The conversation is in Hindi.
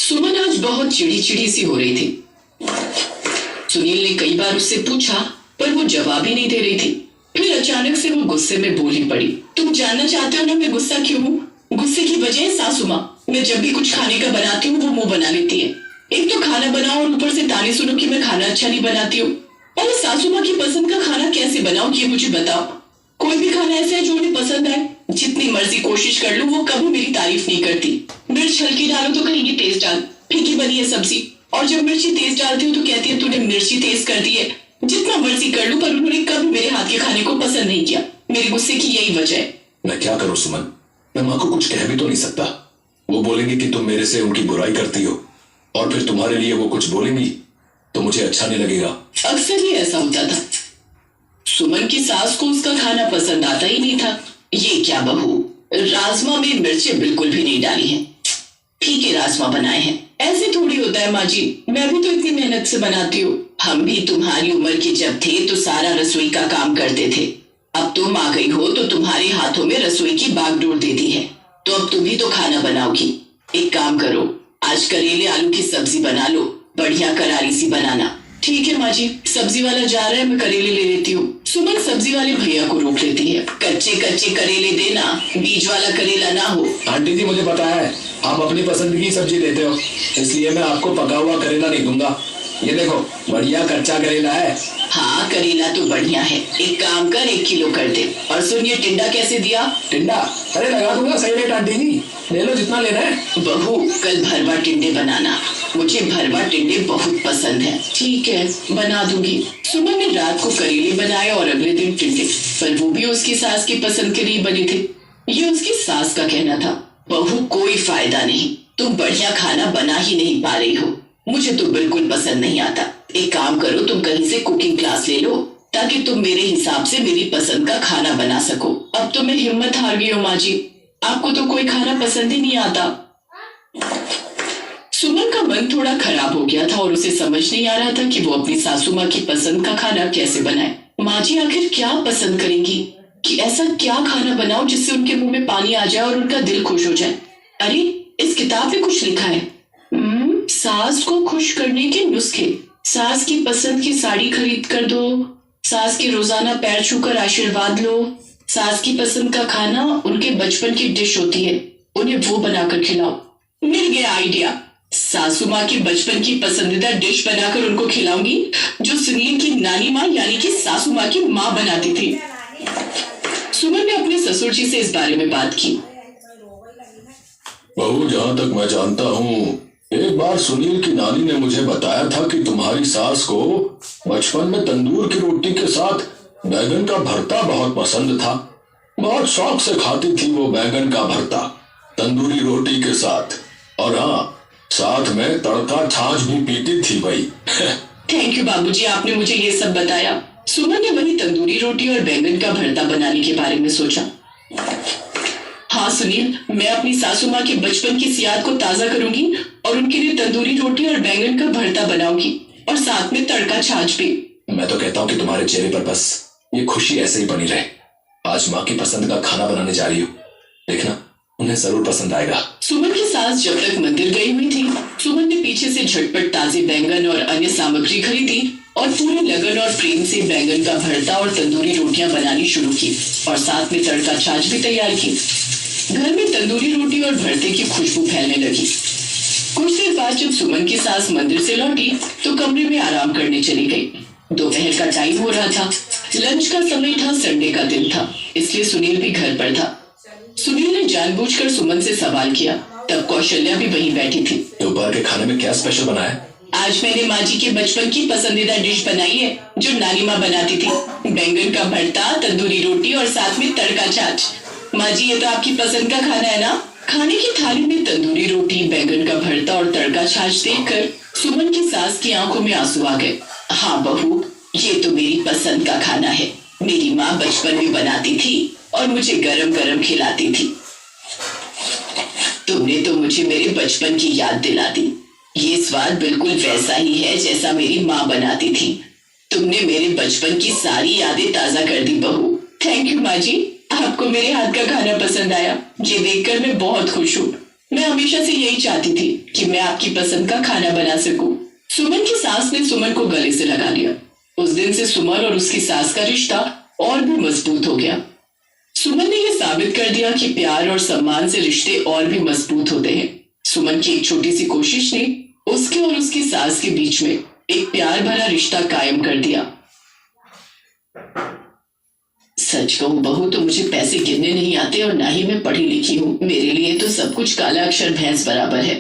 सुमन आज बहुत चिड़ी चिड़ी सी हो रही थी। सुनील ने कई बार उससे पूछा पर वो जवाब ही नहीं दे रही थी। फिर अचानक से वो गुस्से में बोल ही पड़ी। तुम जानना चाहते हो ना मैं गुस्सा क्यों हूँ? गुस्से की वजह है सासू माँ। मैं जब भी कुछ खाने का बनाती हूँ वो मुंह बना लेती है। एक तो खाना बनाओ और ऊपर से ताने सुनो कि मैं खाना अच्छा नहीं बनाती हूँ। और सासू माँ की पसंद का खाना कैसे बनाओ ये मुझे बताओ। कोई भी खाना ऐसा है जो उन्हें पसंद आए, जितनी मर्जी कोशिश कर लूं वो कभी मेरी तारीफ नहीं करती। मिर्च हल्की डालो तो कहेंगी तेज डाल, फीकी बनी है सब्जी। और जब मिर्ची तेज डालती हूँ तो कहती है तूने मिर्ची तेज कर दी है। जितना मर्जी कर लूं पर उन्होंने कभी मेरे हाथ के खाने को पसंद नहीं किया। मेरे गुस्से की यही वजह है। मैं क्या करूं सुमन, मैं माँ को कुछ कह भी तो नहीं सकता। वो बोलेंगे कि तुम मेरे से उनकी बुराई करती हो और फिर तुम्हारे लिए वो कुछ बोलेंगी तो मुझे अच्छा नहीं लगेगा। अक्सर ही ऐसा होता था। सुमन की सास को उसका खाना पसंद आता ही नहीं था। ये क्या बहू, राजमा में मिर्चें बिल्कुल भी नहीं डाली हैं, फीके राजमा बनाए हैं। ऐसे थोड़ी होता है माँ जी, मैं भी तो इतनी मेहनत से बनाती हूँ। हम भी तुम्हारी उम्र के जब थे तो सारा रसोई का काम करते थे। अब तुम आ गई हो तो तुम्हारे हाथों में रसोई की बागडोर दे दी है, तो अब तुम ही तो खाना बनाओगी। एक काम करो, आज करेले आलू की सब्जी बना लो, बढ़िया करारी सी बनाना। ठीक है माँ जी, सब्जी वाला जा रहा है, मैं करेले ले लेती हूँ। सुमन सब्जी वाले भैया को रोक लेती है। कच्चे कच्चे करेले देना, बीज वाला करेला ना हो। आंटी जी मुझे पता है आप अपनी पसंद की सब्जी देते हो, इसलिए मैं आपको पका हुआ करेला नहीं दूंगा। ये देखो बढ़िया कच्चा करेला है। हाँ करेला तो बढ़िया है, एक काम कर 1 किलो कर दे। और सुन ये टिंडा कैसे दिया? टिंडा अरे लगा दूंगा, सही रेट आंटी जी, ले लो जितना लेना है। बहू कल भरवा टिंडे बनाना, मुझे भरवा टिंडे बहुत पसंद है। ठीक है बना दूंगी। सुमन ने रात को करेले बनाए और अगले दिन टिंडे, पर वो भी उसकी सास की पसंद के लिए बने थे। ये उसकी सास का कहना था। बहू कोई फायदा नहीं, तुम बढ़िया खाना बना ही नहीं पा रही हो, मुझे तो बिल्कुल पसंद नहीं आता। एक काम करो, तुम कहीं से कुकिंग क्लास ले लो ताकि तुम मेरे हिसाब से मेरी पसंद का खाना बना सको। अब तो मैं हिम्मत हार गई हूँ माँ जी, आपको तो कोई खाना पसंद ही नहीं आता। सुमन का मन थोड़ा खराब हो गया था और उसे समझ नहीं आ रहा था कि वो अपनी सासू माँ की पसंद का खाना कैसे बनाए। माँ जी आखिर क्या पसंद करेंगी, कि ऐसा क्या खाना बनाओ जिससे उनके मुंह में पानी आ जाए और उनका दिल खुश हो जाए। अरे इस किताब में कुछ लिखा है, सास को खुश करने के नुस्खे। सास की पसंद की साड़ी खरीद कर दो, सास के रोजाना पैर छूकर आशीर्वाद लो, सास की पसंद का खाना उनके बचपन की डिश होती है, उन्हें वो बनाकर खिलाओ। मिल गया आइडिया, सासू माँ की बचपन की पसंदीदा डिश बनाकर उनको खिलाऊंगी जो सुनील की नानी माँ यानी कि सासू माँ की माँ बनाती थी। सुमन ने अपने ससुर जी से इस बारे में बात की। बहू जहाँ तक मैं जानता हूँ, एक बार सुनील की नानी ने मुझे बताया था कि तुम्हारी सास को बचपन में तंदूर की रोटी के साथ बैगन का भरता बहुत पसंद था। बहुत शौक से खाती थी वो बैगन का भरता तंदूरी रोटी के साथ, और हाँ साथ में तड़का छाछ भी पीती थी भाई। थैंक यू बाबूजी, आपने मुझे ये सब बताया। सुमन ने वही तंदूरी रोटी और बैंगन का भरता बनाने के बारे में सोचा। हाँ सुनील, मैं अपनी सासू माँ के बचपन की याद को ताजा करूंगी और उनके लिए तंदूरी रोटी और बैंगन का भरता बनाऊंगी और साथ में तड़का छाछ भी। मैं तो कहता हूँ कि तुम्हारे चेहरे पर बस ये खुशी ऐसे ही बनी रहे। आज माँ की पसंद का खाना बनाने जा रही हो, देखना उन्हें जरूर पसंद आएगा। सुमन की सास जब तक मंदिर गई हुई थी, सुमन ने पीछे से झटपट ताजे बैंगन और अन्य सामग्री खरीदी और पूरे लगन और प्रेम से बैंगन का भरता और तंदूरी रोटियां बनानी शुरू की और साथ में तड़का छाछ भी तैयार की। घर में तंदूरी रोटी और भरते की खुशबू फैलने लगी। कुछ देर बाद जब सुमन की सास मंदिर से लौटी तो कमरे में आराम करने चली गई। दोपहर का टाइम हो रहा था, लंच का समय था, संडे का दिन था, इसलिए सुनील भी घर पर था। सुनील ने जानबूझकर सुमन से सवाल किया, तब कौशल्या भी वहीं बैठी थी। दोपहर के खाने में क्या स्पेशल बना है? आज मैंने माँ जी के बचपन की पसंदीदा डिश बनाई है जो नानी माँ बनाती थी, बैंगन का भरता, तंदूरी रोटी और साथ में तड़का छाछ। माँ जी ये तो आपकी पसंद का खाना है ना? खाने की थाली में तंदूरी रोटी, बैंगन का भरता और तड़का छाछ देखकर सुमन की सास की आंखों में आंसू आ गए। हाँ बहू, ये तो मेरी पसंद का खाना है, मेरी माँ बचपन में बनाती थी और मुझे गरम गरम खिलाती थी। तुमने तो मुझे मेरे बचपन की याद दिला दी। ये स्वाद बिल्कुल वैसा ही है जैसा मेरी माँ बनाती थी। तुमने मेरे बचपन की सारी यादें ताजा कर दी बहू। थैंक यू माँ जी, आपको मेरे हाथ का खाना पसंद आया, ये देखकर मैं बहुत खुश हूँ। मैं हमेशा से यही चाहती थी कि मैं आपकी पसंद का खाना बना सकूं। सुमन की सास ने सुमन को गले से लगा लिया। उस दिन से सुमन और उसकी सास का रिश्ता और भी मजबूत हो गया। सुमन ने यह साबित कर दिया कि प्यार और सम्मान से रिश्ते और भी मजबूत होते हैं। सुमन की एक छोटी सी कोशिश ने उसके और उसकी सास के बीच में एक प्यार भरा रिश्ता कायम कर दिया। सच कहूं बहू, तो मुझे पैसे गिनने नहीं आते और ना ही मैं पढ़ी लिखी हूँ। मेरे लिए तो सब कुछ काला अक्षर भैंस बराबर है।